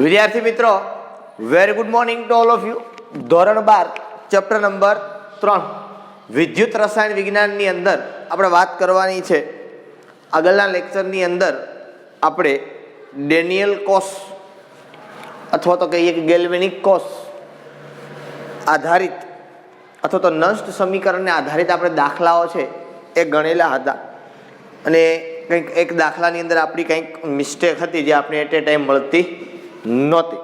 વિદ્યાર્થી મિત્રો, very good morning to all of you. ધોરણ 12 ચેપ્ટર નંબર 3 વિદ્યુત રસાયણ વિજ્ઞાનની અંદર આપણે વાત કરવાની છે. આગળના લેક્ચરની અંદર આપણે ડેનિયલ કોસ અથવા તો કહીએ કે ગેલ્વેનિક કોસ આધારિત અથવા તો નષ્ટ સમીકરણને આધારિત આપણે દાખલાઓ છે એ ગણેલા હતા. અને કંઈક એક દાખલાની અંદર આપણી કંઈક મિસ્ટેક હતી જે આપણે એટ એ ટાઈમ મળતી નહોતી.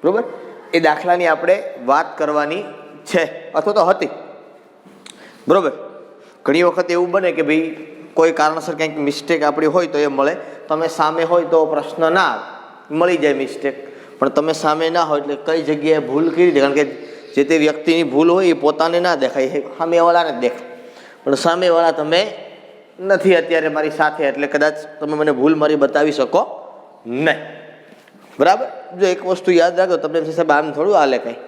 બરાબર, એ દાખલાની આપણે વાત કરવાની છે અથવા તો હતી. બરાબર, ઘણી વખત એવું બને કે ભાઈ કોઈ કારણસર કંઈક મિસ્ટેક આપણી હોય તો એ મળે. તમે સામે હોય તો પ્રશ્ન ના આવે, મળી જાય મિસ્ટેક. પણ તમે સામે ના હોય એટલે કઈ જગ્યાએ ભૂલ કરી દે, કારણ કે જે તે વ્યક્તિની ભૂલ હોય એ પોતાને ના દેખાય, સામેવાળાને જ દેખાય. પણ સામેવાળા તમે નથી અત્યારે મારી સાથે, એટલે કદાચ તમે મને ભૂલ મારી બતાવી શકો નહીં. બરાબર, જો એક વસ્તુ યાદ રાખજો, તમને સાહેબ આમ થોડું હાલે કાંઈ.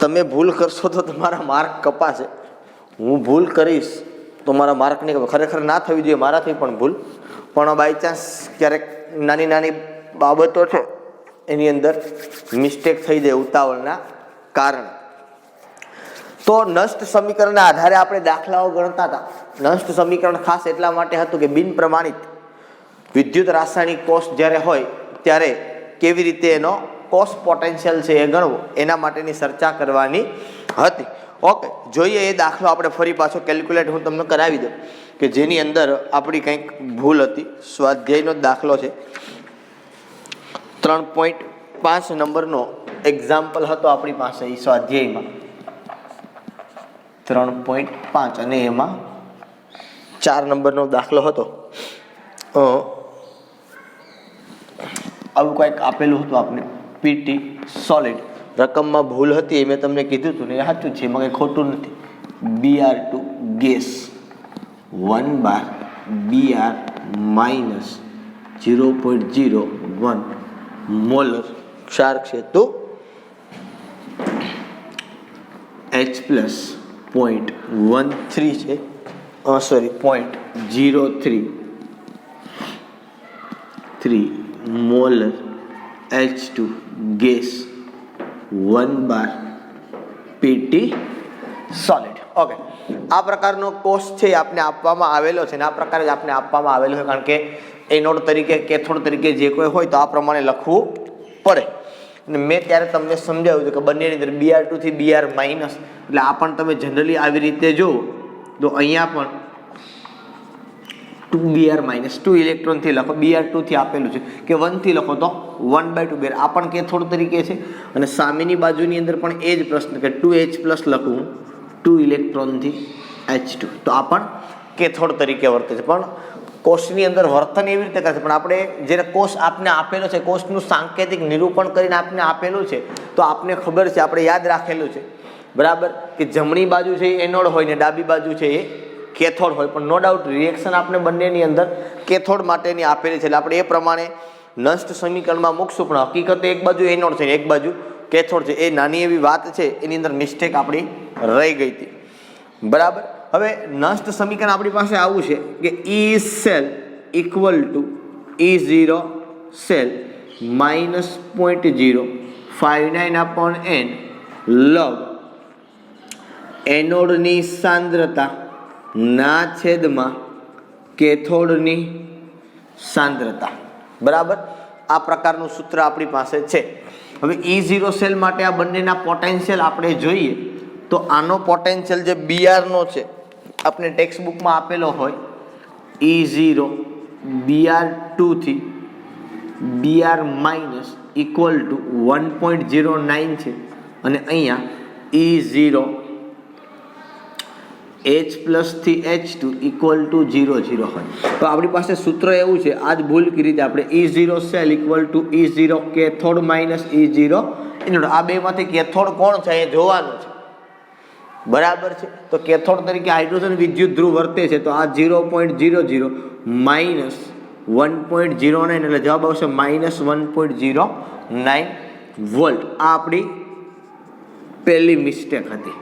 તમે ભૂલ કરશો તો તમારા માર્ક કપાશે. હું ભૂલ કરીશ તો મારા માર્ક નહીં કપાય. ખરેખર ના થવી જોઈએ મારાથી પણ ભૂલ, પણ બાય ચાન્સ ક્યારેક નાની નાની બાબતો છે એની અંદર મિસ્ટેક થઈ જાય ઉતાવળના કારણે. તો નષ્ટ સમીકરણના આધારે આપણે દાખલાઓ ગણતા હતા. નષ્ટ સમીકરણ ખાસ એટલા માટે હતું કે બિન પ્રમાણિત વિદ્યુત રાસાયણિક કોષ જ્યારે હોય ત્યારે કેવી રીતે એનો કોષ પોટેન્શિયલ છે એ ગણવો, એના માટેની ચર્ચા કરવાની હતી. ઓકે, જોઈએ એ દાખલો આપણે ફરી પાછો કેલ્ક્યુલેટ હું તમને કરાવી દઉં કે જેની અંદર આપણી કંઈક ભૂલ હતી. સ્વાધ્યાયનો દાખલો છે, 3.5 નંબરનો એક્ઝામ્પલ હતો આપણી પાસે એ સ્વાધ્યાયમાં 3.5 અને એમાં 4 નંબરનો દાખલો હતો. આવું કંઈક આપેલું હતું આપણે, પીટી સોલિડ. રકમમાં ભૂલ હતી એ મેં તમને કીધું હતું ને, એ સાચું છે, એમાં કંઈ ખોટું નથી. Br2 ગેસ 1 બાર Br માઇનસ 0.01 મોલર ક્ષાર છે તો H પ્લસ 0.13 છે, સોરી 0.033 મોલર H2 ગેસ 1 બાર પીટી સોલિડ. ઓકે, આ પ્રકારનો કોષ છે આપને આપવામાં આવેલો છે, અને આ પ્રકારે જ આપને આપવામાં આવેલો છે, કારણ કે એનોડ તરીકે કેથોડ તરીકે જે કોઈ હોય તો આ પ્રમાણે લખવું પડે. અને મેં ત્યારે તમને સમજાવ્યું હતું કે બંનેની અંદર Br2 થી Br માઇનસ, એટલે આ પણ તમે જનરલી આવી રીતે જુઓ તો અહીંયા પણ 2Br માઇનસ 2 ઇલેક્ટ્રોનથી લખો. Br2 થી આપેલું છે કે 1 થી લખો તો 1/2 Br, આ પણ કેથોડ તરીકે છે. અને સામેની બાજુની અંદર પણ એ જ પ્રશ્ન કે 2H પ્લસ લખું 2 ઇલેક્ટ્રોનથી H2, તો આ પણ કેથોડ તરીકે વર્તે છે. પણ કોષની અંદર વર્તન એવી રીતે કરે છે, પણ આપણે જ્યારે કોષ આપને આપેલો છે, કોષનું સાંકેતિક નિરૂપણ કરીને આપને આપેલું છે, તો આપને ખબર છે, આપણે યાદ રાખેલું છે. બરાબર, કે જમણી બાજુ છે એ એનોડ હોય ને ડાબી બાજુ છે એ કેથોડ હોય. પણ નો ડાઉટ રિએક્શન આપણે બંનેની અંદર કેથોડ માટેની આપેલી છે, એટલે આપણે એ પ્રમાણે નષ્ટ સમીકરણમાં મૂકશું. પણ હકીકતે એક બાજુ એનોડ છે એક બાજુ કેથોડ છે. એ નાની એવી વાત છે, એની અંદર મિસ્ટેક આપણી રહી ગઈ હતી. બરાબર, હવે નષ્ટ સમીકરણ આપણી પાસે આવું છે કે E cell equal to E0 cell minus 0.059/n લવ એનોડની સાંદ્રતા ના છેદમાં કેથોડની સાંદ્રતા. બરાબર, આ પ્રકારનું સૂત્ર આપણી પાસે છે. હવે E0 સેલ માટે આ બંનેના પોટેન્શિયલ આપણે જોઈએ તો આનો પોટેન્શિયલ જે Br નો છે આપણે ટેક્સ્ટ બુકમાં આપેલો હોય E0 Br2 થી Br માઇનસ ઇક્વલ ટુ 1.09 છે, અને અહીંયા E0 H પ્લસ થી H2 ઇક્વલ ટુ 0.0 હોય. તો આપણી પાસે સૂત્ર એવું છે, આ જ ભૂલ કરી રીતે આપણે E0 cell equal to E0 cathode minus E0 anode. આ બેમાંથી કેથોડ કોણ છે એ જોવાનું છે. બરાબર છે, તો કેથોડ તરીકે હાઇડ્રોજન વિદ્યુત ધ્રુવ વર્તે છે, તો આ 0.00 માઇનસ 1.09 એટલે જવાબ આવશે માઇનસ 1.09 વોલ્ટ. આ આપણી પહેલી મિસ્ટેક હતી.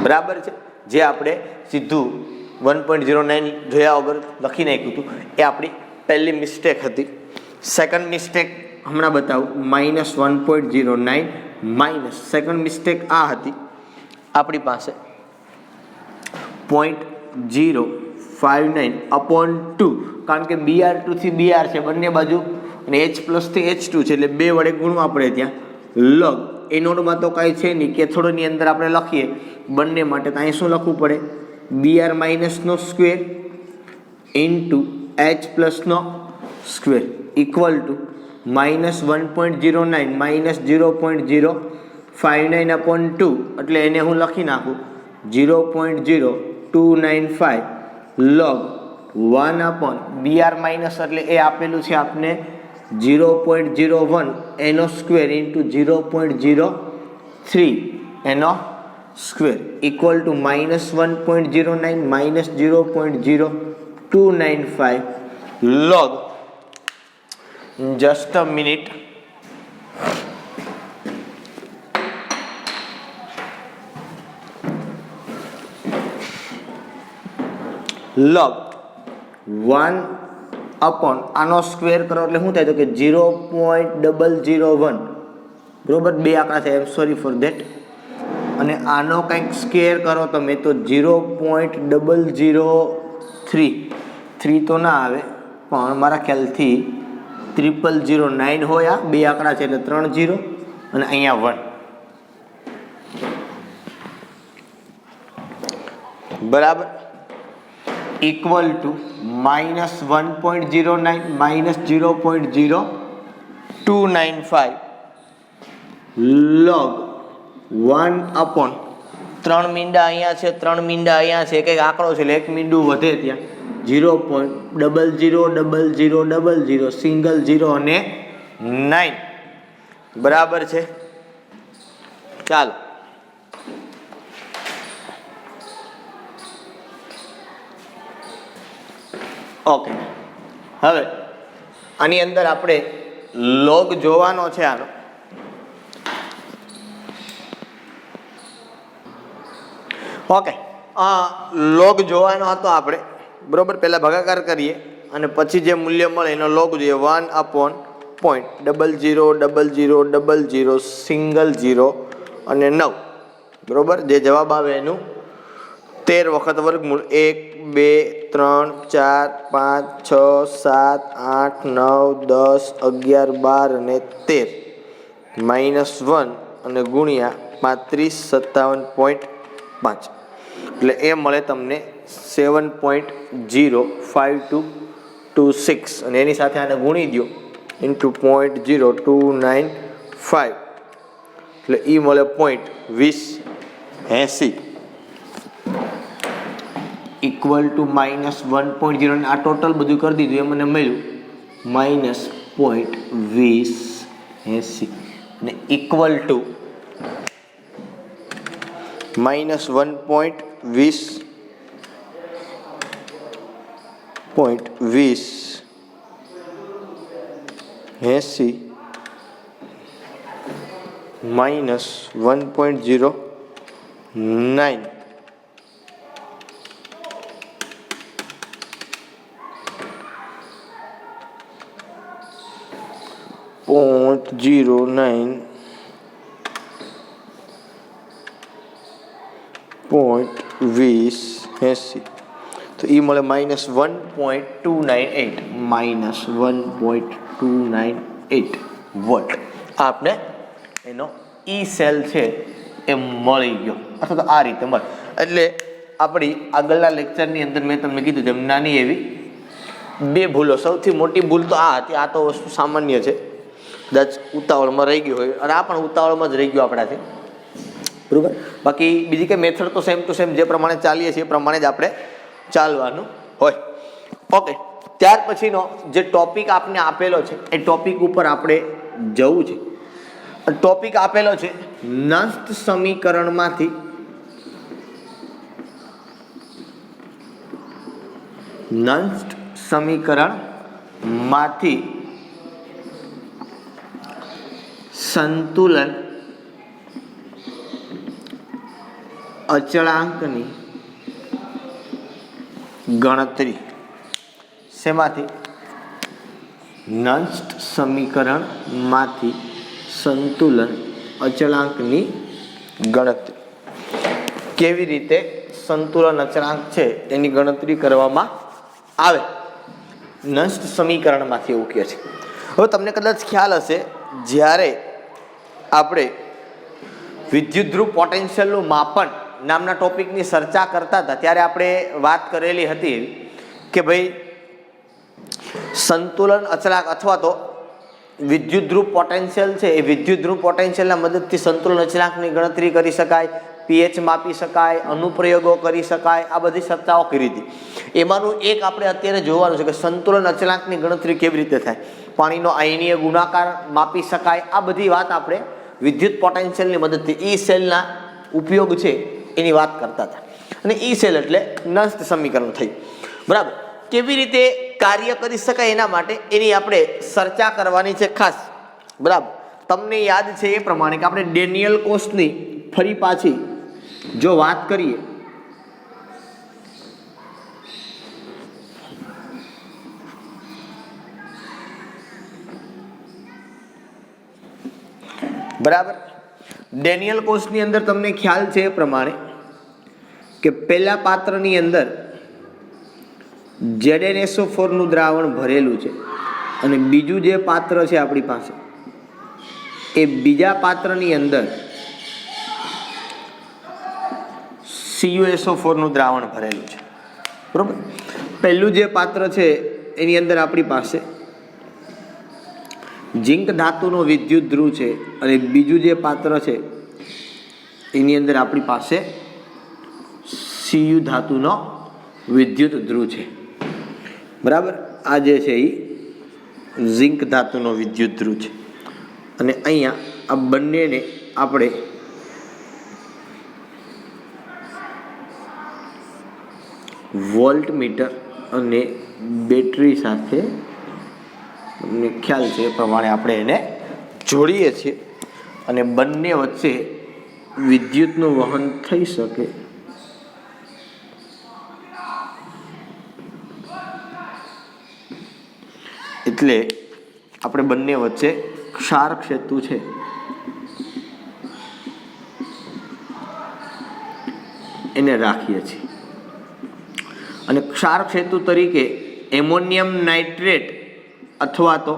બરાબર છે, જે આપણે સીધું 1.09 જોયા વગર લખી નાખ્યું હતું, એ આપણી પહેલી મિસ્ટેક હતી. સેકન્ડ મિસ્ટેક હમણાં બતાવું -1.09 માઇનસ સેકન્ડ મિસ્ટેક આ હતી આપણી પાસે 0.059 અપોન 2 કારણ કે BR2 થી BR છે બંને બાજુ અને H+ થી H2 છે એટલે 2 વડે ગુણવા પડે ત્યાં log એ નોટમાં તો કાંઈ છે નહીં કેથોડની અંદર આપણે લખીએ બંને માટે તો અહીં શું લખવું પડે BR માઇનસનો સ્ક્વેર ઇન્ટુ H+ નો square equal to -1.09 minus 0.059 upon 2 એટલે એને હું લખી નાખું 0.0295 log 1 અપોન BR માઇનસ એટલે એ આપેલું છે આપને 0.01 એનો સ્ક્વેર ઇન્ટુ 0.03 એનો square equal to -1.09 minus 0.0295 log just a minute log 1 upon આનો સ્ક્વેર કરો એટલે શું થાય તો કે 0.001 બરોબર બે આંકડા છે આઈ એમ સોરી ફોર ધેટ અને આનો કંઈક સ્ક્વેર કરો તમે તો 0.003 તો ના આવે પણ મારા ખ્યાલથી 0009 હોય આ બે આંકડા છે એટલે 3 0 અને અહીંયા 1 બરાબર equal to -1.09 minus 0.0295 log 1 upon 3 મીંડા અહીંયા છે 3 મીંડા અહીંયા છે કંઈક આંકડો છે એટલે 1 મીંડું વધે ત્યાં 0.000000 સિંગલ 0 અને 9 બરાબર છે ચાલો ઓકે હવે આની અંદર આપણે લોગ જોવાનો છે આનો ઓકે લોગ જોવાનો હતો આપણે બરોબર પહેલા ભાગાકાર કરીએ અને પછી જે મૂલ્ય મળે એનો લોગ જોઈએ 1 અપોન 0.000000 સિંગલ 0 અને 9 બરોબર જે જવાબ આવે એનું 13 વખત વર્ગમૂળ 1 2 3 4 5 6 7 8 9 10 11 12 અને 13 -1 અને ગુણ્યા 3557.5 એટલે એ મળે તમને 7.05226 અને એની સાથે આને ગુણી દો ઇન્ટુ 0.0295 એટલે એ મળે 0.2080 ઇક્વલ ટુ -1.0 આ ટોટલ બધું કરી દીધું એ મને મળ્યું -0.2080 અને ઇક્વલ ટુ -1.2080 -1.09 0.2080 તો એ મળે -1.298 વોલ્ટ આપણે એનો ઈ સેલ છે એ મળી ગયો અથવા તો આ રીતે મળે એટલે આપણી આગળના લેક્ચરની અંદર મેં તમને કીધું તેમ નાની એવી બે ભૂલો સૌથી મોટી ભૂલ તો આ હતી આ તો વસ્તુ સામાન્ય છે કદાચ ઉતાવળમાં રહી ગયું હોય અને આ પણ ઉતાવળમાં જ રહી ગયું આપણાથી બરાબર બાકી બીજી કંઈ મેથડ તો સેમ ટુ સેમ જે પ્રમાણે ચાલીએ છીએ એ પ્રમાણે જ આપણે ચાલવાનું હોય ઓકે ત્યાર પછીનો જે ટોપિક આપને આપેલો છે એ ટોપિક ઉપર આપણે જવું છે ટોપિક આપેલો છે નષ્ટ સમીકરણમાંથી સંતુલન અચળાંકની ગણતરી શેમાંથી નષ્ટ સમીકરણમાંથી સંતુલન અચળાંકની ગણતરી. કેવી રીતે સંતુલન અચળાંક છે એની ગણતરી કરવામાં આવે નષ્ટ સમીકરણમાંથી, એવું કહે છે. હવે તમને કદાચ ખ્યાલ હશે, જ્યારે આપણે વિદ્યુત ધ્રુવ પોટેન્શિયલનું માપન નામના ટોપિકની ચર્ચા કરતા હતા ત્યારે આપણે વાત કરેલી હતી કે ભાઈ સંતુલન અચળાંક અથવા તો વિદ્યુત ધ્રુવ પોટેન્શિયલ છે એ વિદ્યુત ધ્રુવ પોટેન્શિયલના મદદથી સંતુલન અચળાંકની ગણતરી કરી શકાય, પીએચ માપી શકાય, અનુપ્રયોગો કરી શકાય, આ બધી ચર્ચાઓ કરી હતી. એમાંનું એક આપણે અત્યારે જોવાનું છે કે સંતુલન અચળાંકની ગણતરી કેવી રીતે થાય, પાણીનો આયનીય ગુણાકાર માપી શકાય, આ બધી વાત આપણે વિદ્યુત પોટેન્શિયલની મદદથી ઈ સેલના ઉપયોગ છે એની વાત કરતા હતા. અને ઈ સેલ એટલે નષ્ટ સમીકરણ થયું, બરાબર. કેવી રીતે કાર્ય કરી શકાય એના માટે એની આપણે ચર્ચા કરવાની છે ખાસ, બરાબર. તમને યાદ છે એ પ્રમાણે કે આપણે ડેનિયલ કોસ્ટની ફરી પાછી જો વાત કરીએ બરાબર, ડેનિયલ કોસ્ટની અંદર તમને ખ્યાલ છે એ પ્રમાણે કે પહેલા પાત્રની અંદર ZnSO4 નું દ્રાવણ ભરેલું છે અને બીજું જે પાત્ર છે આપણી પાસે એ બીજા પાત્રની અંદર CuSO4 નું દ્રાવણ ભરેલું છે, બરોબર. પહેલું જે પાત્ર છે એની અંદર આપણી પાસે ઝિંક ધાતુનો વિદ્યુત ધ્રુવ છે અને બીજું જે પાત્ર છે એની અંદર આપણી પાસે Cu ધાતુનો વિદ્યુત ધ્રુવ છે, બરાબર. આ જે છે એ ઝિંક ધાતુનો વિદ્યુત ધ્રુવ છે અને અહીંયા આ બંનેને આપણે વોલ્ટમીટર અને બેટરી સાથે, તમને ખ્યાલ છે એ પ્રમાણે આપણે એને જોડીએ છીએ અને બંને વચ્ચે વિદ્યુતનું વહન થઈ શકે એટલે આપણે બંને વચ્ચે ક્ષારક સેતુ છે એને રાખીએ છીએ અને ક્ષારક સેતુ તરીકે એમોનિયમ નાઇટ્રેટ અથવા તો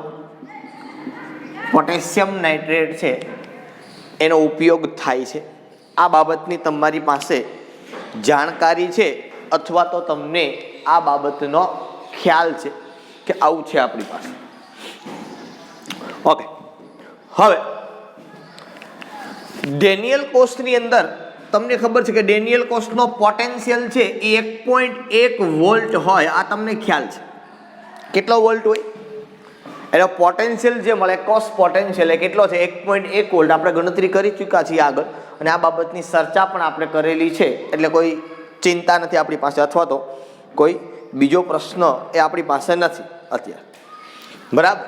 પોટેશિયમ નાઇટ્રેટ છે એનો ઉપયોગ થાય છે. આ બાબતની તમારી પાસે જાણકારી છે અથવા તો તમને આ બાબતનો ખ્યાલ છે કે આવું છે આપણી પાસે. ઓકે, હવે ડેનિયલ કોસ્ટની અંદર તમને ખબર છે કે ડેનિયલ કોસ્ટનો પોટેન્શિયલ છે એ 1.1 વોલ્ટ હોય. આ તમને ખ્યાલ છે કેટલો વોલ્ટ હોય એનો પોટેન્શિયલ જે મળે, કોસ પોટેન્શિયલ એ કેટલો છે 1.1 વોલ્ટ. આપણે ગણતરી કરી ચૂક્યા છીએ આગળ અને આ બાબતની ચર્ચા પણ આપણે કરેલી છે એટલે કોઈ ચિંતા નથી આપણી પાસે અથવા તો કોઈ બીજો પ્રશ્ન એ આપણી પાસે નથી અત્યારે, બરાબર.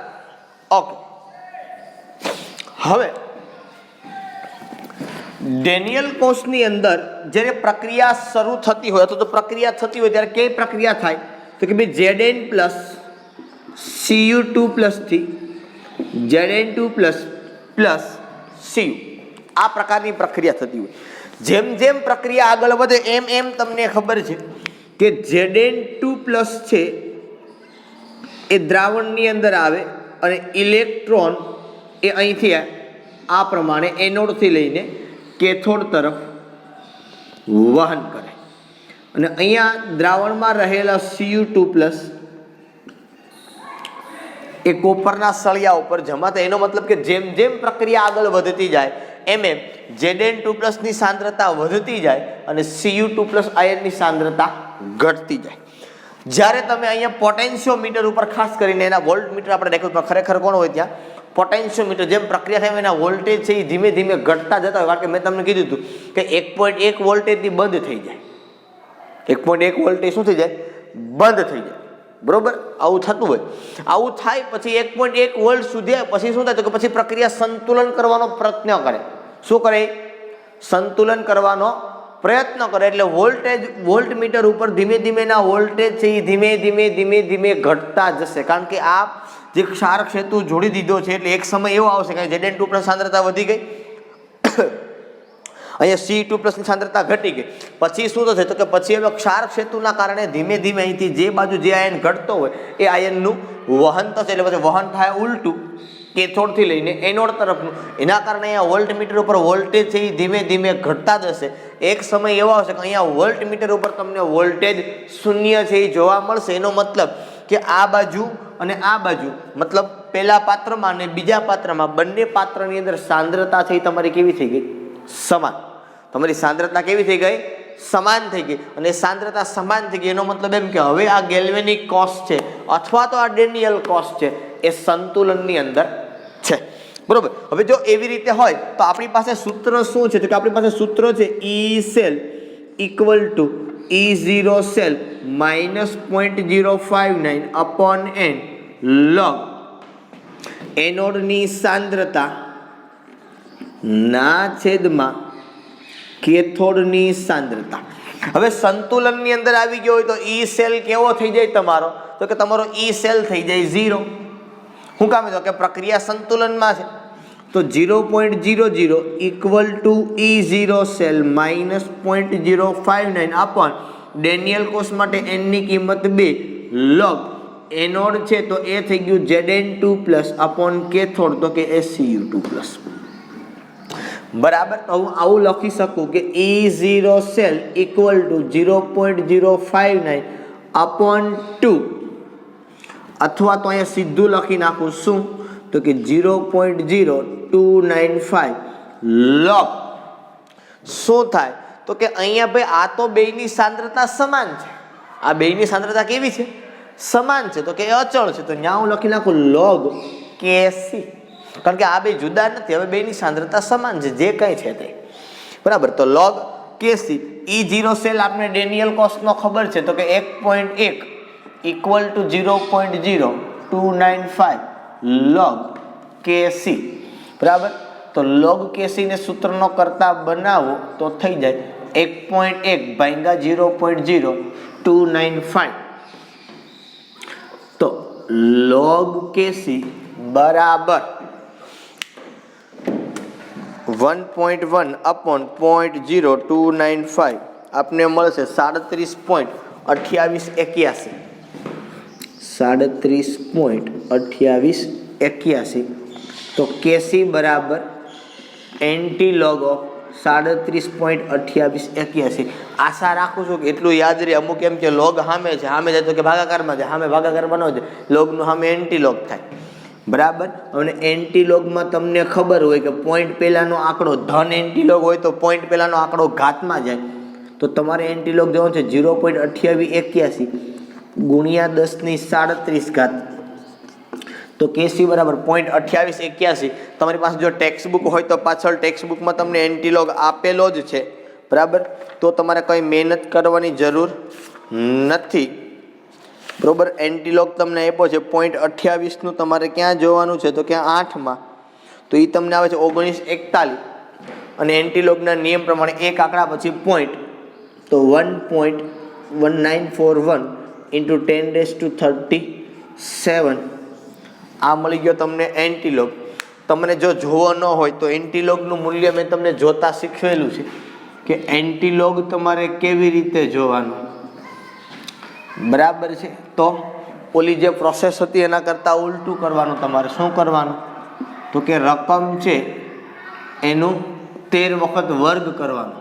ઓકે, હવે ડેનિયલ કોસ્ટની અંદર જ્યારે પ્રક્રિયા શરૂ થતી હોય અથવા તો પ્રક્રિયા થતી હોય ત્યારે કઈ પ્રક્રિયા થાય તો કે ભાઈ Zn પ્લસ Cu2 થી Zn2 પ્લસ Cu, આ પ્રકારની પ્રક્રિયા થતી હોય. જેમ જેમ પ્રક્રિયા આગળ વધે એમ એમ તમને ખબર છે કે Zn2 પ્લસ છે એ દ્રાવણની અંદર આવે અને ઇલેક્ટ્રોન એ અહીંથી આ પ્રમાણે એનોડથી લઈને કેથોડ તરફ વહન કરે અને અહીંયા દ્રાવણમાં રહેલા Cu2+ એ કોપરના સળિયા ઉપર જમા થાય. એનો મતલબ કે જેમ જેમ પ્રક્રિયા આગળ વધતી જાય એમ એમ Zn2+ ની સાંદ્રતા વધતી જાય અને Cu2+ આયનની સાંદ્રતા ઘટતી જાય. જ્યારે તમે અહીંયા પોટેન્શિયોમીટર ઉપર ખાસ કરીને એના વોલ્ટમીટર આપણે દેખ્યું પણ ખરેખર કોણ હોય ત્યાં પોટેન્શિયોમીટર, જેમ પ્રક્રિયા થાય એના વોલ્ટેજ છે એ ધીમે ધીમે ઘટતા જતા હોય. કારણ કે મેં તમને કીધું હતું કે 1.1 વોલ્ટેજથી બંધ થઈ જાય, 1.1 વોલ્ટેજ શું થઈ જાય બંધ થઈ જાય, બરોબર. આવું થતું હોય. આવું થાય પછી 1.1 વોલ્ટ સુધી પછી શું થાય તો કે પછી પ્રક્રિયા સંતુલન કરવાનો પ્રયત્ન કરે. શું કરે? સંતુલન કરવાનો પ્રયત્ન કરે એટલે વોલ્ટ મીટર ઉપર ધીમે ધીમેના વોલ્ટેજ છે એ ધીમે ધીમે ઘટતા જશે, કારણ કે આ જે ક્ષારક સેતુ જોડી દીધો છે એટલે એક સમય એવો આવશે કે Zn2 પ્લસ સાંદ્રતા વધી ગઈ, અહીંયા C2 પ્લસની સાંદ્રતા ઘટી ગઈ, પછી શું થશે તો કે પછી હવે ક્ષારક સેતુના કારણે ધીમે ધીમે અહીંથી જે બાજુ જે આયન ઘટતો હોય એ આયનનું વહન થશે, એટલે પછી વહન થાય ઉલટું કેથોડથી લઈને એનોડ તરફનું, એના કારણે અહીંયા વોલ્ટ મીટર ઉપર વોલ્ટેજ છે એ ધીમે ધીમે ઘટતા જશે. એક સમય એવો આવશે કે અહીંયા વોલ્ટ મીટર ઉપર તમને વોલ્ટેજ શૂન્ય છે એ જોવા મળશે. એનો મતલબ કે આ બાજુ અને આ બાજુ, મતલબ પહેલા પાત્રમાં અને બીજા પાત્રમાં બંને પાત્રની અંદર સાંદ્રતા છે એ તમારી કેવી થઈ ગઈ? સમાન. તમારી સાંદ્રતા કેવી થઈ ગઈ? સમાન થઈ ગઈ. અને સાંદ્રતા સમાન થઈ ગઈ એનો મતલબ એમ કે હવે આ ગેલ્વેનિક કોષ છે અથવા તો આ ડેનિયલ કોષ છે એ સંતુલનની અંદર છે, બરોબર. હવે જો એવી રીતે હોય તો આપણી પાસે સૂત્ર શું છે? તો કે આપણી પાસે સૂત્ર છે E cell equal to E0 cell minus 0.059 upon n log એનોડની સાંદ્રતા ના છેદમાં કેથોડની સાંદ્રતા. હવે સંતુલનની અંદર આવી ગયો હોય તો E સેલ કેવો થઈ જાય તમારો? તો કે તમારો E સેલ થઈ જાય 0. શું કામ? તો કે પ્રક્રિયા સંતુલનમાં છે તો 0.00 equal to E0 cell minus 0.059 upon Daniell કોષ માટે n ની કિંમત 2 log એનોડ છે તો એ થઈ ગયું Zn2 પ્લસ અપોન કેથોડ તો કે Cu2 પ્લસ. બરાબર. તો હું આવું લખી શકું કે E0 cell equal to 0.059 upon 2, અથવા તો અહીંયા સીધું લખી નાખું શું તો કે 0.0295 log શું થાય તો કે અહીંયા ભાઈ આ તો બેયની સાંદ્રતા સમાન છે, આ બેયની સાંદ્રતા કેવી છે? સમાન છે, તો કે અચળ છે, તો ત્યાં હું લખી નાખું log Kc, કારણ કે આ બે જુદા નથી, હવે બેયની સાંદ્રતા સમાન છે જે કંઈ છે તે, બરાબર. તો log Kc E0 સેલ આપણે ડેનિયલ કોષનો ખબર છે તો કે 1.1 ઇક્વલ ટુ 0.0295 log Kc, બરાબર. તો log Kc ને સૂત્રનો કરતા બનાવો તો થઈ જાય 1.1 ભાગ્યા 0.0295. તો log Kc બરાબર 1.1 અપોન 0.0295 આપને મળશે 37.2881. 37.2881. તો Kc બરાબર એન્ટી લોગ ઓફ 37.2881. આશા રાખું છું કે એટલું યાદ રહે. અમુક એમ કે લોગ સામે છે, સામે જાય તો કે ભાગાકારમાં જાય, સામે ભાગાકારમાં ન જાય, લોગનું સામે એન્ટી લોગ થાય, બરાબર. અને એન્ટી લોગમાં તમને ખબર હોય કે પોઈન્ટ પહેલાનો આંકડો ધન એન્ટી લોગ હોય તો પોઈન્ટ પહેલાનો આંકડો ઘાતમાં જાય, તો તમારે એન્ટી લોગ જવાનો છે 0.2881 ગુણ્યા 10⁻37, તો Kc બરાબર 0.2881. તમારી પાસે જો ટેક્સ્ટ બુક હોય તો પાછળ ટેક્સ્ટ બુકમાં તમને એન્ટી લોગ આપેલો જ છે, બરાબર. તો તમારે કંઈ મહેનત કરવાની જરૂર નથી, બરોબર. એન્ટી લોગ તમને આપ્યો છે 0.28 નું તમારે ક્યાં જોવાનું છે તો ક્યાં 8માં, તો એ તમને આવે છે 1941. અને એન્ટી લોગના નિયમ પ્રમાણે એક આંકડા પછી પોઈન્ટ, તો 1.1941 ઇન્ટુ 10⁻37 આ મળી ગયો તમને એન્ટી લોગ. તમને જો જોવો ન હોય તો એન્ટી લોગનું મૂલ્ય મેં તમને જોતા શીખવેલું છે કે એન્ટી લોગ તમારે કેવી રીતે જોવાનું, બરાબર છે. તો ઓલી જે પ્રોસેસ હતી એના કરતાં ઉલટું કરવાનું. તમારે શું કરવાનું તો કે રકમ છે એનું 13 વખત વર્ગ કરવાનો.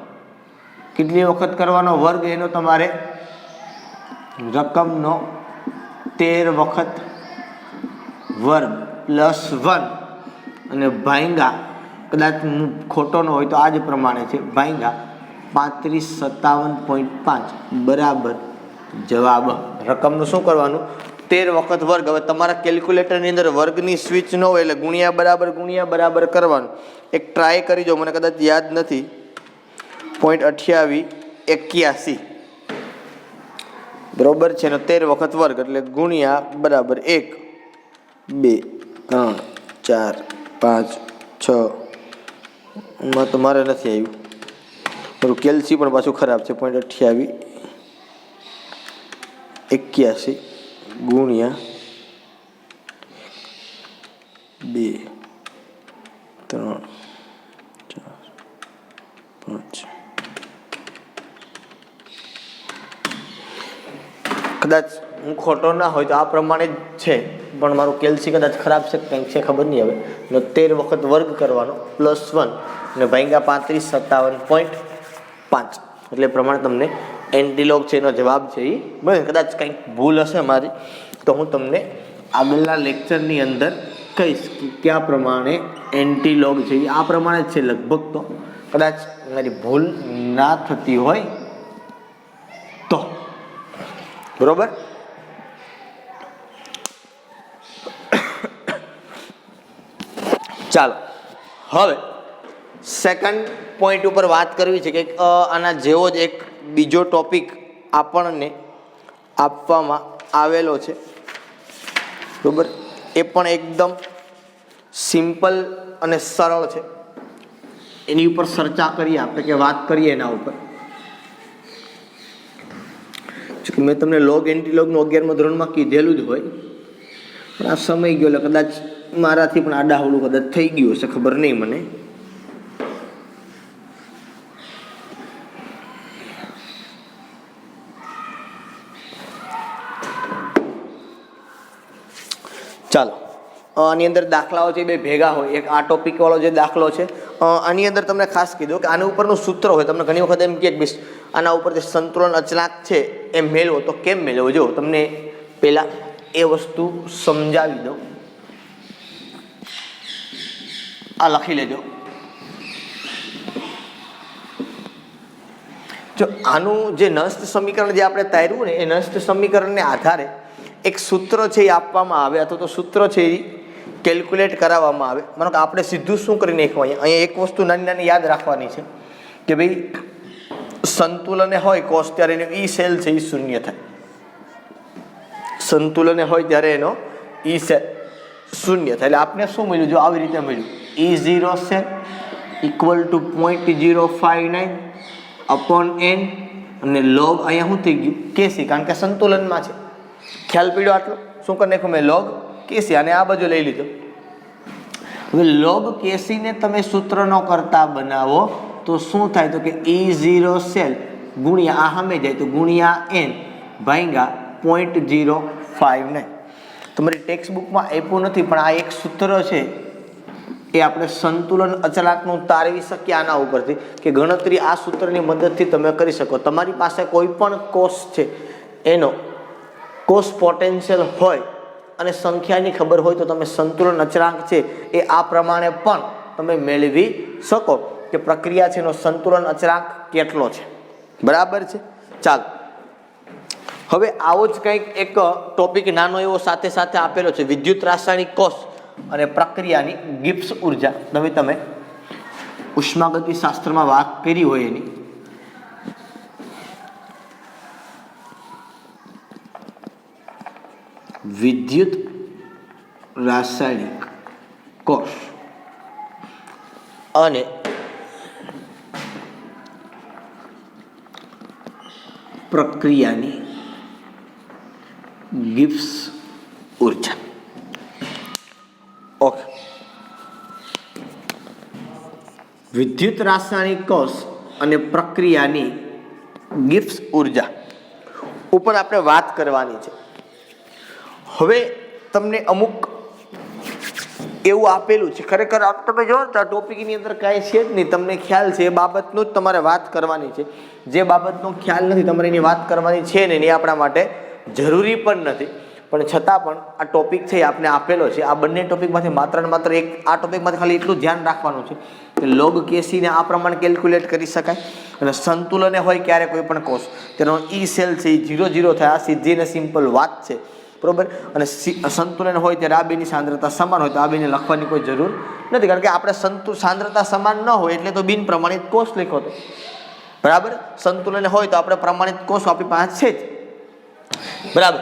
કેટલી વખત કરવાનો વર્ગ? એનો તમારે રકમનો 13 વખત વર્ગ પ્લસ 1 અને ભાંગા, કદાચ ખોટો ન હોય તો આ જ પ્રમાણે છે, ભાંગા 3557.5 બરાબર જવાબ. રકમનું શું કરવાનું? 13 વખત વર્ગ. હવે તમારા કેલ્ક્યુલેટરની અંદર વર્ગની સ્વિચ ન હોય એટલે ગુણ્યા બરાબર કરવાનું. એક ટ્રાય કરી જો, મને કદાચ યાદ નથી, 0.2881 બરોબર છે ને 13 વખત વર્ગ એટલે ગુણ્યા બરાબર 1 2 3 4 5 6 માં તો મારે નથી આવ્યું, મારું કેલ્સી પણ પાછું ખરાબ છે 0.2881 ગુણ્યા 2 3 4 5 કદાચ હું ખોટો ના હોય તો આ પ્રમાણે જ છે, પણ મારું કેલ્સી કદાચ ખરાબ છે કંઈક છે ખબર નહીં હવે. 13 વખત વર્ગ કરવાનો +1 અને ભાગ્યા 3557.5 એટલે પ્રમાણે તમને એન્ટીલોગ છે એનો જવાબ છે એ બરાબર. કદાચ કંઈક ભૂલ હશે મારી તો હું તમને આગળના લેક્ચરની અંદર કહીશ કે કયા પ્રમાણે એન્ટીલોગ છે એ આ પ્રમાણે જ છે લગભગ. તો કદાચ મારી ભૂલ ના થતી હોય તો બરોબર. ચાલો હવે સેકન્ડ પોઈન્ટ ઉપર વાત કરવી છે કે આના જેવો જ એક બીજો ટોપિક આપણને આપવામાં આવેલો છે બરોબર. એ પણ એકદમ સિમ્પલ અને સરળ છે. એની ઉપર ચર્ચા કરીએ આપણે કે વાત કરીએ એના ઉપર. મેં તમને લોગ એન્ટીલોગનું 11મા ધોરણમાં કીધેલું જ હોય, પણ આ સમય ગયો એટલે કદાચ મારાથી પણ આડાહવળું કદાચ થઈ ગયું હશે, ખબર નહીં મને. ચાલો આની અંદર દાખલાઓ છે બે ભેગા હોય. એક આ ટોપિક વાળો જે દાખલો છે આની અંદર તમને ખાસ કીધું કે આના ઉપરનું સૂત્ર હોય. તમને ઘણી વખત એમ કે આના ઉપર જે સંતુલન અચળાંક છે એ મેળવો, તો કેમ મેળવો? જો તમને પહેલા એ વસ્તુ સમજાવી દઉં. આ લખી લેજો. જો આનું જે નસ્ત સમીકરણ જે આપણે તાર્યું ને એ નસ્ત સમીકરણને આધારે એક સૂત્ર છે એ આપવામાં આવે અથવા તો સૂત્ર છે એ કેલ્ક્યુલેટ કરાવવામાં આવે. માનો કે આપણે સીધું શું કરી નાખવું, અહીંયા એક વસ્તુ નાની નાની યાદ રાખવાની છે કે ભાઈ સંતુલને હોય કોષ ત્યારે એનો ઈ સેલ છે એ શૂન્ય થાય. સંતુલને હોય ત્યારે એનો ઈ સેલ શૂન્ય થાય. એટલે આપણે શું મળ્યું? જો આવી રીતે મળ્યું E0 cell equal to 0.059 upon n અને લોગ અહીંયા શું થઈ ગયું? કેસી, કારણ કે સંતુલનમાં છે. ખ્યાલ પીડ્યો આટલો? શું કરી નાખ્યું મેં? લોગ કેસી. અને આ બાજુ લઈ લીધો. હવે લોગ કેસીને તમે સૂત્રનો કરતા બનાવો તો શું થાય? તો કે E0 સેલ ગુણ્યા આ સામે જાય તો ગુણ્યા n ભાગ્યા 0.059. તમારી ટેક્સ્ટ બુકમાં આપ્યું નથી, પણ આ એક સૂત્ર છે એ આપણે સંતુલન અચળાંકનું તારવી શકીએ આના ઉપરથી કે ગણતરી આ સૂત્રની મદદથી તમે કરી શકો. તમારી પાસે કોઈ પણ કોષ છે એનો કોષ પોટેન્શિયલ હોય અને સંખ્યાની ખબર હોય તો તમે સંતુલન અચળાંક છે એ આ પ્રમાણે પણ તમે મેળવી શકો કે પ્રક્રિયા છે એનો સંતુલન અચળાંક કેટલો છે. બરાબર છે. ચાલો હવે આવો જ કંઈક એક ટોપિક નાનો એવો સાથે સાથે આપેલો છે વિદ્યુત રાસાયણિક કોષ અને પ્રક્રિયાની ગિબ્સ ઉર્જા. તમે ઉષ્માગતિ શાસ્ત્રમાં વાત કરી હોય એની. વિદ્યુત રાસાયણિક કોષ અને પ્રક્રિયાની ગિબ્સ ઉર્જા. ઓકે. વિદ્યુત રાસાયણિક કોષ અને પ્રક્રિયાની ગિબ્સ ઉર્જા ઉપર આપણે વાત કરવાની છે. હવે તમને અમુક એવું આપેલું છે, ખરેખર તમે જો તો ટોપિકની અંદર કાંઈ છે જ નહીં, તમને ખ્યાલ છે એ બાબતનું જ તમારે વાત કરવાની છે. જે બાબતનો ખ્યાલ નથી તમારે એની વાત કરવાની છે ને એ આપણા માટે જરૂરી પણ નથી, પણ છતાં પણ આ ટોપિક છે એ આપણે આપેલો છે. આ બંને ટોપિકમાંથી માત્ર ને માત્ર એક આ ટોપિકમાંથી ખાલી એટલું ધ્યાન રાખવાનું છે કે લોગ કેસીને આ પ્રમાણે કેલ્ક્યુલેટ કરી શકાય અને સંતુલને હોય ક્યારે કોઈ પણ કોષ તેનો ઈ સેલ છે એ 0 થાય. આ સીધી ને સિમ્પલ વાત છે બરોબર. અને સંતુલન હોય ત્યારે આ બેની સાંદ્રતા સમાન હોય તો આ બેને લખવાની કોઈ જરૂર નથી, કારણ કે આપણે સાંદ્રતા સમાન ન હોય એટલે તો બિન પ્રમાણિત કોષ લખ્યો હતો. બરાબર. સંતુલન હોય તો આપણે પ્રમાણિત કોષ આપણી પાસે છે જ. બરાબર.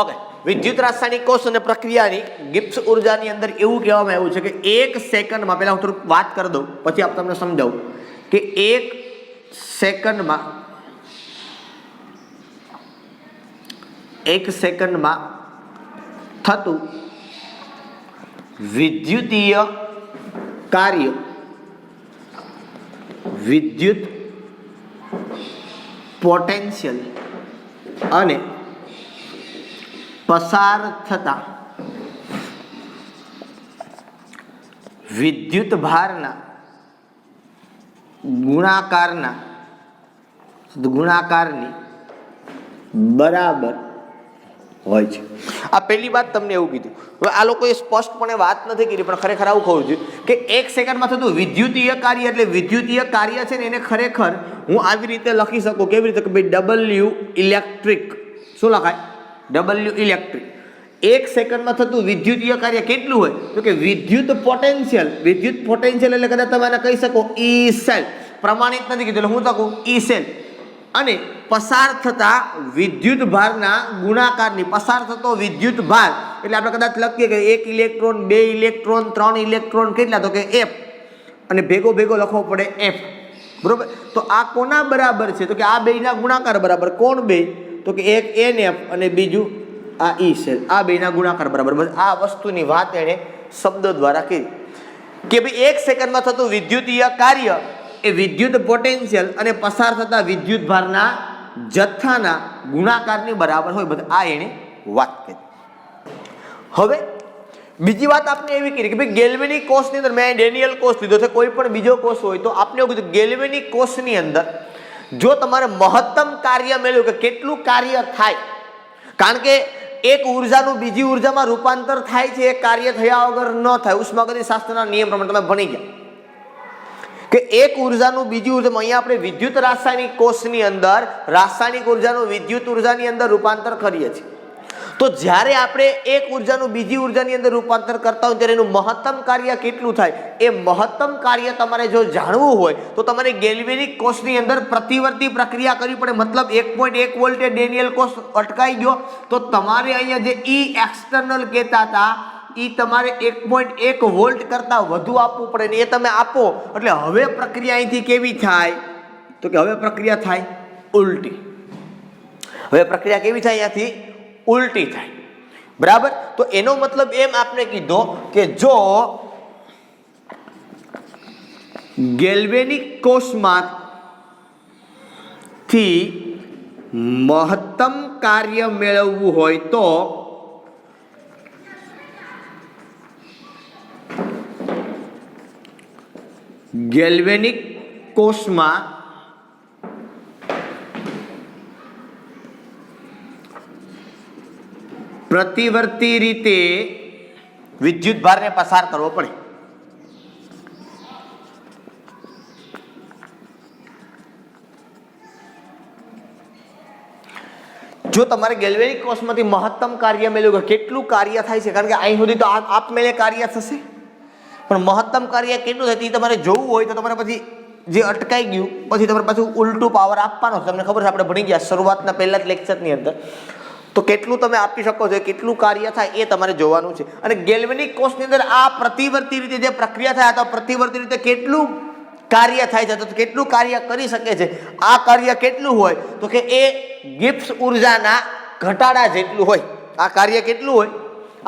ઓકે. વિદ્યુત રાસાયણિક કોષ અને પ્રક્રિયાની ગિબ્સ ઉર્જાની અંદર એવું કહેવામાં આવ્યું છે કે 1 સેકન્ડમાં, પહેલા હું થોડુંક વાત કરી દઉં પછી આપ તમને સમજાવું કે 1 સેકન્ડમાં થતું વિદ્યુતીય કાર્ય, વિદ્યુત પોટેન્શિયલ અને પસાર થતા વિદ્યુત ભારના ગુણાકારની બરાબર હોય છે. આ પહેલી વાત તમને એવું કીધું. હવે આ લોકોએ સ્પષ્ટપણે વાત નથી કરી, પણ ખરેખર આવું કહું છું કે 1 સેકન્ડમાં થતું વિદ્યુતીય કાર્ય, એટલે વિદ્યુતીય કાર્ય છે ને એને ખરેખર હું આવી રીતે લખી શકું. કેવી રીતે? કે ભાઈ ડબલ્યુ ઇલેક્ટ્રિક. શું લખાય? W electric. 1 સેકન્ડમાં થતું વિદ્યુતીય કાર્ય કેટલું હોય? તો કે વિદ્યુત પોટેન્શિયલ. વિદ્યુત પોટેન્શિયલ એટલે કદાચ તમે આને કહી શકો ઈ સેલ. પ્રમાણિત નથી કીધું એટલે હું લખું ઈ સેલ. અને પસાર થતા વિદ્યુત ભારના ગુણાકારની, પસાર થતો વિદ્યુત ભાર એટલે આપણે કદાચ લખીએ કે 1 ઇલેક્ટ્રોન, 2 ઇલેક્ટ્રોન, 3 ઇલેક્ટ્રોન કેટલા? તો કે F. અને ભેગો લખવો પડે F. બરોબર? તો આ કોના બરાબર છે? તો કે આ બેયના ગુણાકાર બરાબર. કોણ બે? તો કે એક NF અને બીજું આ ઈ સેલ. આ બેયના ગુણાકાર બરાબર. બસ આ વસ્તુની વાત એણે શબ્દો દ્વારા કરી કે ભાઈ 1 સેકન્ડમાં થતું વિદ્યુતીય કાર્ય એ વિદ્યુત પોટેન્શિયલ અને પસાર થતા વિદ્યુત ભારના જથ્થાના ગુણાકારની બરાબર હોય. બધા આ એણે વાત કરી. હવે બીજી વાત આપણે એવી કરી કે ભાઈ ગેલ્વેનિક કોષની અંદર, મેં ડેનિયલ કોષ લીધો છે, કોઈ પણ બીજો કોષ હોય તો આપણે એવું કીધું ગેલ્વેનિક કોષની અંદર જો તમારે મહત્તમ કાર્ય મેળવ્યું કે કેટલું કાર્ય થાય, કારણ કે એક ઉર્જાનું બીજી ઉર્જામાં રૂપાંતર થાય છે, એ કાર્ય થયા વગર ન થાય. ઉષ્માગતિશાસ્ત્રના નિયમ પ્રમાણે તમે ભણી ગયા કે એક ઉર્જાનું બીજી ઉર્જામાં, અહીંયા આપણે વિદ્યુત રાસાયણિક કોષની અંદર રાસાયણિક ઉર્જાનું વિદ્યુત ઉર્જાની અંદર રૂપાંતર કરીએ છીએ. તો જ્યારે આપણે એક ઉર્જાનું બીજી ઉર્જાની અંદર રૂપાંતર કરતા હોય ત્યારે એનું મહત્તમ કાર્ય કેટલું થાય, એ મહત્તમ કાર્ય તમારે જો જાણવું હોય તો તમારે ગેલ્વેનિક કોષની અંદર પ્રતિવર્તી પ્રક્રિયા કરવી પડે. મતલબ 1.1 વોલ્ટે ડેનિયલ કોષ અટકાઈ ગયો તો તમારે અહીંયા જે ઈ એક્સટર્નલ કહેતા હતા એ તમારે 1.1 વોલ્ટ કરતાં વધુ આપવું પડે ને એ તમે આપો એટલે હવે પ્રક્રિયા અહીંથી કેવી થાય? તો કે હવે પ્રક્રિયા થાય ઉલટી. હવે પ્રક્રિયા કેવી થાય? અહીંયાથી ઉલટી થાય. બરાબર? તો એનો મતલબ એમ આપણે કીધો કે જો ગેલ્વેનિક કોષમાંથી મહત્તમ કાર્ય મેળવવું હોય તો ગેલ્વેનિક કોષમાં પ્રતિવર્તી રીતે વિદ્યુત ભારને પસાર કરવો પડે. જો તમારે ગેલ્વેનિક કોષમાંથી મહત્તમ કાર્ય મેળવ્યું, કેટલું કાર્ય થાય છે, કારણ કે અહીં સુધી તો આપમેળે કાર્ય થશે, પણ મહત્તમ કાર્ય કેટલું થાય તે તમારે જોવું હોય તો તમારે પછી જે અટકાઈ ગયું પછી તમારે પાછું ઉલટું પાવર આપવાનો છે. તમને ખબર છે, આપણે ભણી ગયા શરૂઆતના પહેલા જ લેક્ચરની અંદર. તો કેટલું તમે આપી શકો છો, કેટલું કાર્ય થાય એ તમારે જોવાનું છે. અને ગેલ્વેનિક કોષની અંદર આ પ્રતિવર્તી રીતે જે પ્રક્રિયા થાય તો પ્રતિવર્તી રીતે કેટલું કાર્ય થાય છે, તો કેટલું કાર્ય કરી શકે છે, આ કાર્ય કેટલું હોય તો કે એ ગિબ્સ ઉર્જાના ઘટાડા જેટલું હોય. આ કાર્ય કેટલું હોય?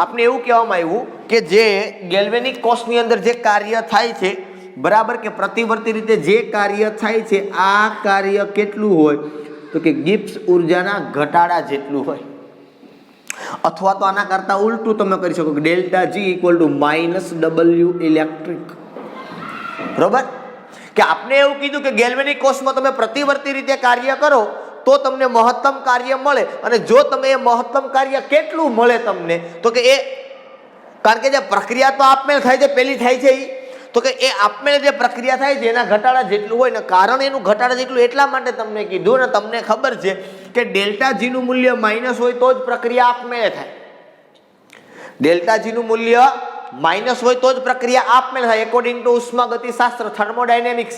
આપણે એવું કહેવામાં આવ્યું કે જે ગેલ્વેનિક કોષની અંદર જે કાર્ય થાય છે, બરાબર, કે પ્રતિવર્તી રીતે જે કાર્ય થાય છે આ કાર્ય કેટલું હોય તો કે ગિબ્સ ઉર્જાના ઘટાડા જેટલું હોય. અથવા તો આના કરતા ઉલટું તમે કરી શકો કે ડેલ્ટા G = -W ઇલેક્ટ્રિક. બરોબર? કે આપણે એવું કીધું કે ગેલ્વેનિક કોષમાં તમે પ્રતિવર્તી રીતે કાર્ય કરો તો તમને મહત્તમ કાર્ય મળે. અને જો તમે એ મહત્તમ કાર્ય કેટલું મળે તમને તો કે એ, કારણ કે જે પ્રક્રિયા તો આપમેળે થાય છે, પહેલી થાય છે તો કે એ આપમેળે જે પ્રક્રિયા થાય છે એના ઘટાડા જેટલું હોય ને, કારણ એનું ઘટાડા જેટલું એટલા માટે તમને કીધું ને. તમને ખબર છે કે ડેલ્ટા G નું મૂલ્ય માઇનસ હોય તો જ પ્રક્રિયા આપમેળે થાય. ડેલ્ટા G નું મૂલ્ય માઇનસ હોય તો જ પ્રક્રિયા આપમેળે થાય, એકોર્ડિંગ ટુ ઉષ્માગતિશાસ્ત્ર, થર્મોડાયનેમિક્સ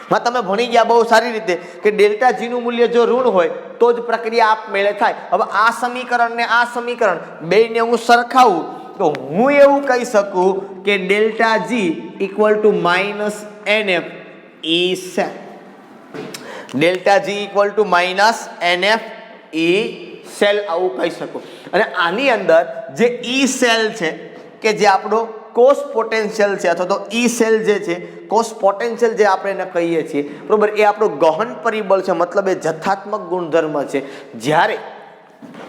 માં તમે ભણી ગયા બહુ સારી રીતે કે ડેલ્ટા G નું મૂલ્ય જો ઋણ હોય તો જ પ્રક્રિયા આપમેળે થાય. હવે આ સમીકરણ ને આ સમીકરણ બેયને હું સરખાવું તો હું એવું કહી શકું કે delta G = -NF E cell. Delta G equal to minus NF E cell આવું કહી શકો. અને આની અંદર જે E સેલ છે કે જે આપણો કોષ પોટેન્શિયલ છે અથવા તો E સેલ જે છે કોષ પોટેન્શિયલ જે આપણે એને કહીએ છીએ બરોબર, એ આપણું ગહન પરિબળ છે, મતલબ એ જથ્થાત્મક ગુણધર્મ છે. જ્યારે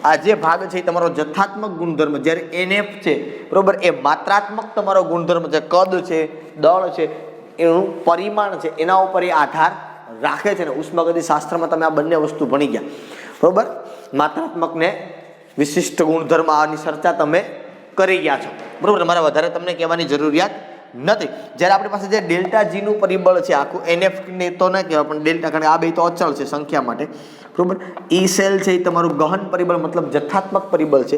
આ જે ભાગ છે એ તમારો જથ્થાત્મક ગુણધર્મ, જ્યારે NF છે બરોબર એ માત્રાત્મક તમારો ગુણધર્મ છે, કદ છે, દળ છે, એનું પરિમાણ છે, એના ઉપર એ આધાર રાખે છે. ને ઉષ્માગતિ શાસ્ત્રમાં તમે આ બંને વસ્તુ ભણી ગયા બરોબર, માત્રાત્મક ને વિશિષ્ટ ગુણધર્મ આની ચર્ચા તમે કરી ગયા છો બરોબર, મારે વધારે તમને કહેવાની જરૂરિયાત નથી. જ્યારે આપણી પાસે જે ડેલ્ટા જી નું પરિબળ છે આખું, NF ને તો ન કહેવાય પણ ડેલ્ટા, કારણ કે આ બે તો અચળ છે સંખ્યા માટે બરોબર. E સેલ છે એ તમારું ગહન પરિબળ મતલબ જથ્થાત્મક પરિબળ છે,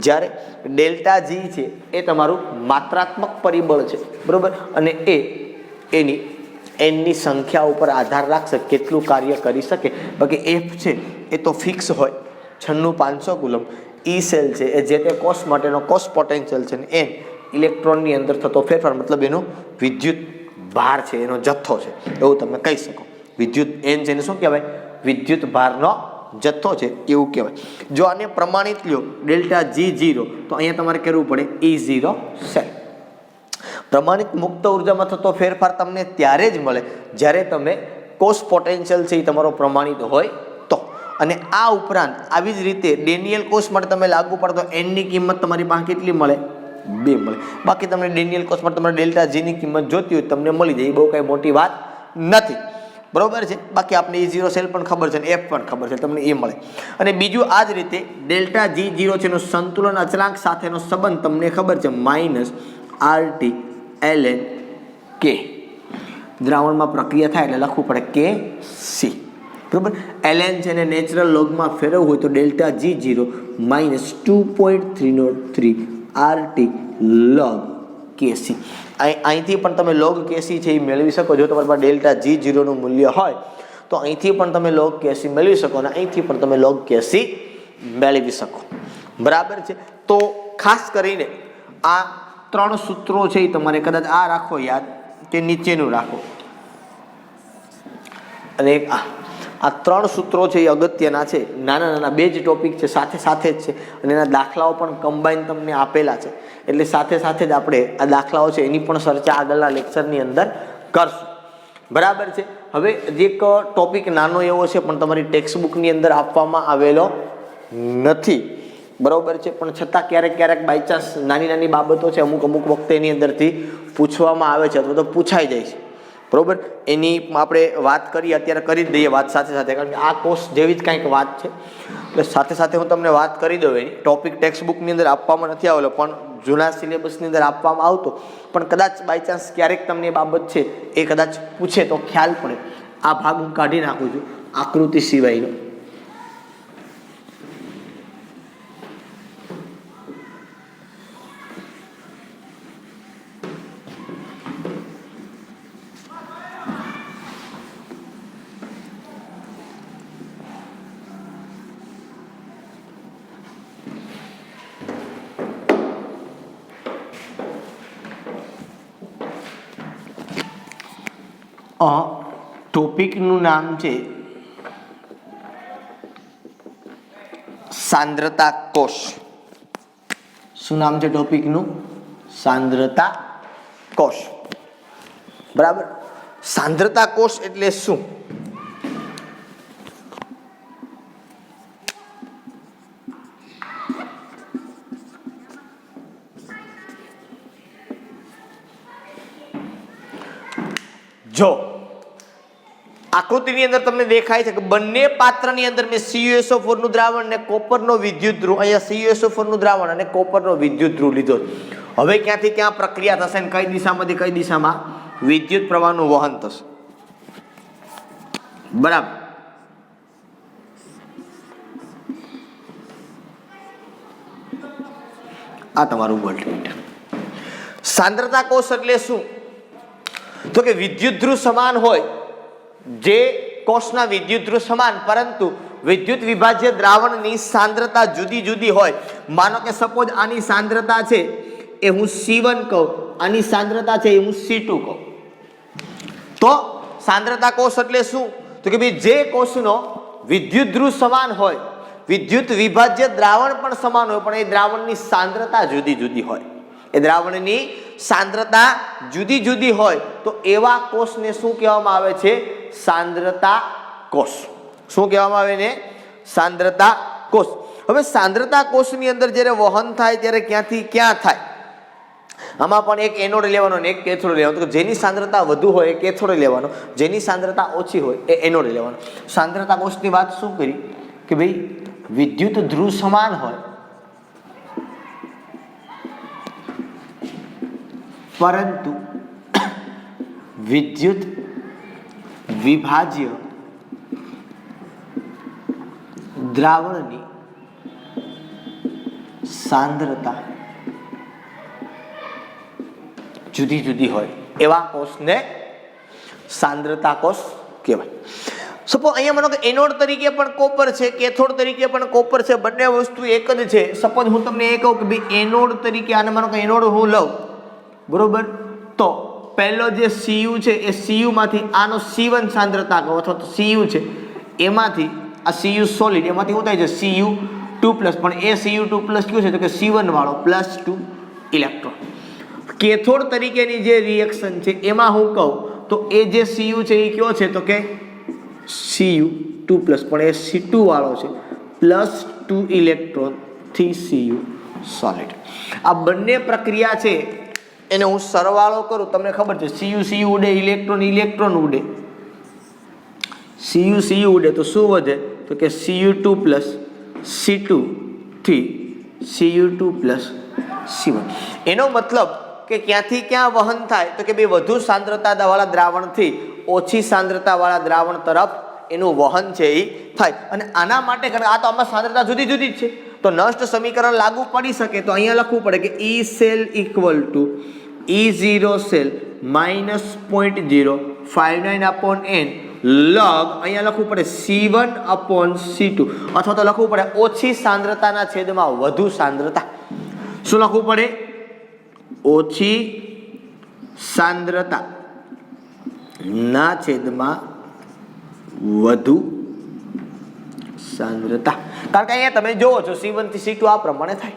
જ્યારે ડેલ્ટા જી છે એ તમારું માત્રાત્મક પરિબળ છે બરોબર. અને એની એનની સંખ્યા ઉપર આધાર રાખશે કેટલું કાર્ય કરી શકે. બાકી F છે એ તો ફિક્સ હોય 96,500 કુલમ. E સેલ છે એ જે તે કોષ માટેનો કોષ પોટેન્શિયલ છે, ને N ઇલેક્ટ્રોનની અંદર થતો ફેરફાર મતલબ એનો વિદ્યુત ભાર છે, એનો જથ્થો છે એવું તમે કહી શકો. વિદ્યુત N છે એને શું કહેવાય? વિદ્યુત ભારનો જથ્થો છે એવું કહેવાય. જો આને પ્રમાણિત લ્યો ડેલ્ટા G0 તો અહીંયા તમારે કરવું પડે E0 સેલ. પ્રમાણિત મુક્ત ઉર્જામાં થતો ફેરફાર તમને ત્યારે જ મળે જ્યારે તમે કોષ પોટેન્શિયલ છે એ તમારો પ્રમાણિત હોય તો. અને આ ઉપરાંત આવી જ રીતે ડેનિયલ કોષ માટે તમે લાગુ પડતો N ની કિંમત તમારી પાસે કેટલી મળે? 2 મળે. બાકી તમને ડેનિયલ કોષ માટે તમારે ડેલ્ટા G ની કિંમત જોતી હોય તમને મળી જાય, એ બહુ કાંઈ મોટી વાત નથી બરોબર છે. બાકી આપણે E0 સેલ પણ ખબર છે ને F પણ ખબર છે, તમને એ મળે. અને બીજું આ જ રીતે ડેલ્ટા G0 છે એનો સંતુલન અચળાંક સાથેનો સંબંધ તમને ખબર છે -RT ln K. દ્રાવણમાં પ્રક્રિયા થાય એટલે લખવું પડે KC બરોબર. ln છે એને નેચરલ લોગમાં ફેરવવું હોય તો delta G0 -2.303 RT log KC. અહીંથી પણ તમે log KC છે એ મેળવી શકો. જો તમારી પાસે ડેલ્ટા G0 નું મૂલ્ય હોય તો અહીંથી પણ તમે log KC મેળવી શકો અને અહીંથી પણ તમે log KC મેળવી શકો બરાબર છે. તો ખાસ કરીને આ 3 સૂત્રો છે એ તમારે કદાચ આ રાખો યાદ કે નીચેનું રાખો, અને આ 3 સૂત્રો છે એ અગત્યના છે. નાના નાના 2 જ ટોપિક છે, સાથે સાથે જ છે, અને એના દાખલાઓ પણ કમ્બાઈન તમને આપેલા છે. એટલે સાથે સાથે જ આપણે આ દાખલાઓ છે એની પણ ચર્ચા આગળના લેક્ચરની અંદર કરશું બરાબર છે. હવે એક ટોપિક નાનો એવો છે પણ તમારી ટેક્સ્ટબુકની અંદર આપવામાં આવેલો નથી બરોબર છે, પણ છતાં ક્યારેક ક્યારેક બાય ચાન્સ નાની નાની બાબતો છે અમુક વખતે એની અંદરથી પૂછવામાં આવે છે અથવા તો પૂછાઈ જાય છે બરોબર. એની આપણે વાત કરીએ અત્યારે કરી જ દઈએ વાત સાથે સાથે, કારણ કે આ કોર્સ જેવી જ કાંઈક વાત છે એટલે સાથે સાથે હું તમને વાત કરી દઉં. એની ટોપિક ટેક્સ્ટબુકની અંદર આપવામાં નથી આવેલો પણ જૂના સિલેબસની અંદર આપવામાં આવતો, પણ કદાચ બાય ચાન્સ ક્યારેક તમને એ બાબત છે એ કદાચ પૂછે તો ખ્યાલ પડે. આ ભાગ હું કાઢી નાખું છું આકૃતિ સિવાયનો. ટોપિકનું નામ છે સાંદ્રતા કોષ. શું નામ છે ટોપિકનું? સાંદ્રતા કોષ બરાબર. સાંદ્રતા કોષ એટલે શું? જો આકૃતિની અંદર તમને દેખાય છે કે બંને પાત્રની અંદર મેં CuSO4 નું દ્રાવણ અને કોપરનો વિદ્યુત ધ્રુવ, અહીંયા CuSO4 નું દ્રાવણ અને કોપરનો વિદ્યુત ધ્રુવ લીધો. હવે ક્યાંથી ક્યાં પ્રક્રિયા થશે અને કઈ દિશામાંથી કઈ દિશામાં વિદ્યુત પ્રવાહનું વહન થશે બરાબર. આ તમારું વોલ્ટમીટર. સાંદ્રતા કોષ એટલે શું? તો કે વિદ્યુત ધ્રુવ સમાન હોય, જે કોષના વિદ્યુત ધ્રુવ સમાન પરંતુ વિદ્યુત વિભાજ્ય દ્રાવણની સાંદ્રતા જુદી જુદી હોય. માનો કે સપોઝ આની સાંદ્રતા છે એ હું C1 કહું, આની સાંદ્રતા છે એ હું C2 કહું, તો સાંદ્રતા કોષ એટલે શું? તો તો કે ભાઈ જે કોષનો વિદ્યુત ધ્રુવ સમાન હોય, વિદ્યુત વિભાજ્ય દ્રાવણ પણ સમાન હોય, પણ એ દ્રાવણની સાંદ્રતા જુદી જુદી હોય, એ દ્રાવણની સાંદ્રતા જુદી જુદી હોય, તો એવા કોષને શું કહેવામાં આવે છે? સાંદ્રતા કોષ. શું કહેવામાં આવે ને? સાંદ્રતા કોષ. હવે સાંદ્રતા કોષની અંદર જ્યારે વહન થાય ત્યારે ક્યાંથી ક્યાં થાય? આમાં પણ એક એનોડ લેવાનો અને એક કેથોડ લેવાનો. તો જેની સાંદ્રતા વધુ હોય એ કેથોડ લેવાનો, જેની સાંદ્રતા ઓછી હોય એ એનોડ લેવાનો. સાંદ્રતા કોષની વાત શું કરી કે ભાઈ વિદ્યુત ધ્રુવ સમાન હોય પરંતુ વિદ્યુત વિભાજ્ય દ્રાવણની સાંદ્રતા જુદી જુદી હોય એવા કોષને સાંદ્રતા કોષ કહેવાય. સપોઝ અહીંયા માનો કે એનોડ તરીકે પણ કોપર છે, કેથોડ તરીકે પણ કોપર છે, બંને વસ્તુ એક જ છે. સપોઝ હું તમને એ કહું કે ભાઈ એનોડ તરીકે આને માનો કે એનોડ હું લઉં, બરોબર, તો પહેલો જે Cu છે એ Cu માંથી આનો C1 સાંદ્રતા કહો અથવા તો Cu છે એમાંથી આ Cu સોલિડ એમાંથી શું થાય છે? Cu2+, પણ એ Cu2+ કયું છે? તો કે C1 વાળો +2 ઇલેક્ટ્રોન. કેથોડ તરીકેની જે રિએક્શન છે એમાં હું કહું તો એ જે Cu છે એ કયો છે? તો કે Cu2+, પણ એ C2 વાળો છે +2 ઇલેક્ટ્રોન થી Cu સોલિડ. આ બંને પ્રક્રિયા છે એને હું સરવાળો કરું, તમને ખબર છે Cu ઉડે, ઇલેક્ટ્રોન ઇલેક્ટ્રોન ઉડે, Cu ઉડે તો શું વધે? તો કે Cu2+ C2 થી Cu2+ C1. એનો મતલબ કે ક્યાંથી ક્યાં વહન થાય? તો કે ભાઈ વધુ સાંદ્રતા વાળા દ્રાવણથી ઓછી સાંદ્રતા વાળા દ્રાવણ તરફ એનું વહન છે એ થાય. અને આના માટે આ તો આમાં સાંદ્રતા જુદી જુદી જ છે, તો નષ્ટ સમીકરણ લાગુ પડી શકે. તો અહીંયા લખવું પડે કે E cell = E0 cell -0.059/n log, અહીંયા લખવું પડે C1/C2, અથવા તો લખવું પડે ઓછી સાંદ્રતાના છેદમાં વધુ સાંદ્રતા. શું લખવું પડે? ઓછી સાંદ્રતા ના છેદમાં વધુ સાંદ્રતા. કારણ કે અહીંયા તમે જોવો છો C1 થી C2 આ પ્રમાણે થાય,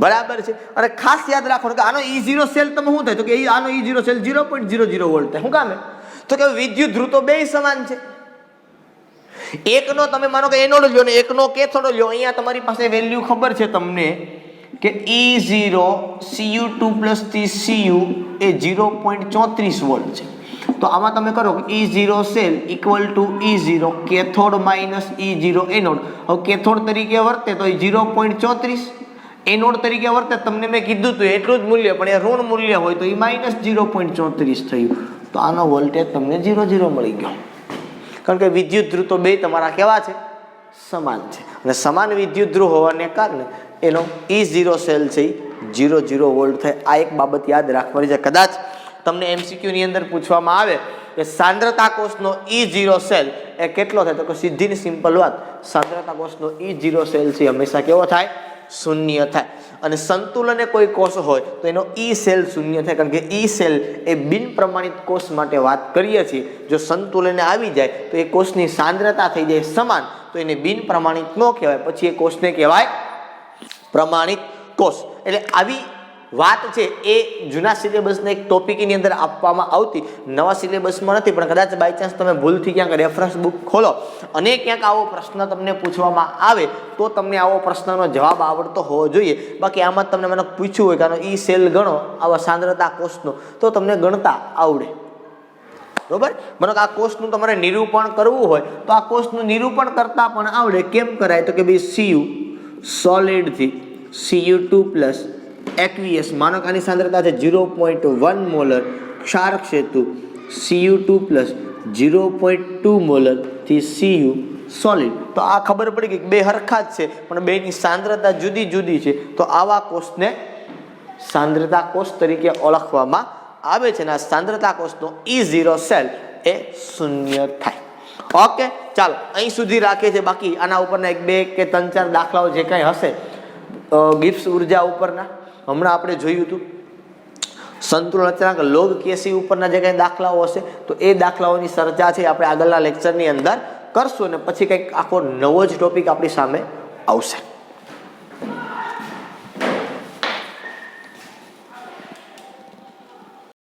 બરાબર છે. અને ખાસ યાદ રાખો કે આનો E0 સેલ તમે શું થાય? તો કે આનો E0 સેલ 0.00 વોલ્ટ થાય. શું કામ? તો કે વિદ્યુત ધ્રુવ તો બે સમાન છે. એકનો તમે માનો કે એનોડ લ્યો ને એકનો કેથોડ લ્યો, અહીંયા તમારી પાસે વેલ્યુ ખબર છે તમને કે E0 Cu2+ થી Cu એ 0.34 વોલ્ટ છે. તો આમાં તમે કરો કે E0 cell = E0 cathode -E0 anode. હવે કેથોડ તરીકે વર્તે તો 0.34, એનોડ તરીકે વર્તે તમને મેં કીધું હતું એટલું જ મૂલ્ય, પણ એ ઋણ મૂલ્ય હોય તો એ -0.34 થયું. તો આનો વોલ્ટેજ તમને 0 મળી ગયો. કારણ કે વિદ્યુત ધ્રુવ તો બે તમારા કેવા છે? સમાન છે. અને સમાન વિદ્યુત ધ્રુવ હોવાને કારણે એનો E0 સેલ છે 0 વોલ્ટ થાય. આ એક બાબત યાદ રાખવાની છે. કદાચ તમને MCQ ની અંદર પૂછવામાં આવે કે સાંદ્રતા કોષનો E0 સેલ એ કેટલો થાય? તો કે સીધી ને સિમ્પલ વાત, સાંદ્રતા કોષનો E0 સેલ છે હંમેશા કેવો થાય? 0 થાય. અને સંતુલને કોઈ કોષ હોય તો એનો E સેલ 0 થાય. કારણ કે E સેલ એ બિન પ્રમાણિત કોષ માટે વાત કરીએ છીએ. જો સંતુલને આવી જાય તો એ કોષની સાંદ્રતા થઈ જાય સમાન, તો એને બિન પ્રમાણિત ન કહેવાય, પછી એ કોષને કહેવાય પ્રમાણિત કોષ. એટલે આવી વાત છે એ જૂના સિલેબસના એક ટોપિકની અંદર આપવામાં આવતી, નવા સિલેબસમાં નથી. પણ કદાચ બાય ચાન્સ તમે ભૂલથી ક્યાંક રેફરન્સ બુક ખોલો અને ક્યાંક આવો પ્રશ્ન તમને પૂછવામાં આવે તો તમને આવો પ્રશ્નનો જવાબ આવડતો હોવો જોઈએ. બાકી આમાં તમને મને પૂછ્યું હોય કે આનો E સેલ ગણો આવા સાંદ્રતા કોષનો, તો તમને ગણતા આવડે, બરોબર. મને આ કોષનું તમારે નિરૂપણ કરવું હોય તો આ કોષનું નિરૂપણ કરતા પણ આવડે. કેમ કરાય? તો કે ભાઈ Cu સોલિડ થી Cu2+ aqueous, માનો કે આની સાંદ્રતા છે 0.1 મોલર, ક્ષાર ક્ષેતુ Cu2+ 0.2 મોલર થી Cu સોલિડ. તો આ ખબર પડી ગઈ કે બે હરખા જ છે પણ બેની સાંદ્રતા જુદી જુદી છે. તો આવા કોષને સાંદ્રતા કોષ તરીકે ઓળખવામાં આવે છે. અને આ સાંદ્રતા કોષનો E0 સેલ એ 0 થાય. ઓકે, ચાલો અહીં સુધી રાખીએ છીએ. બાકી આના ઉપરના 1, 2 કે 3, 4 દાખલાઓ જે કાંઈ હશે ગિબ્સ ઉર્જા ઉપરના હમણાં આપણે જોયું હતું, સંતુલન અચળાંક લોગ કેસી ઉપરના જે કંઈ દાખલાઓ હશે તો એ દાખલાઓની ચર્ચા છે આપણે આગળના લેક્ચરની અંદર કરશું અને પછી કંઈક આખો નવો જ ટોપિક આપણી સામે આવશે.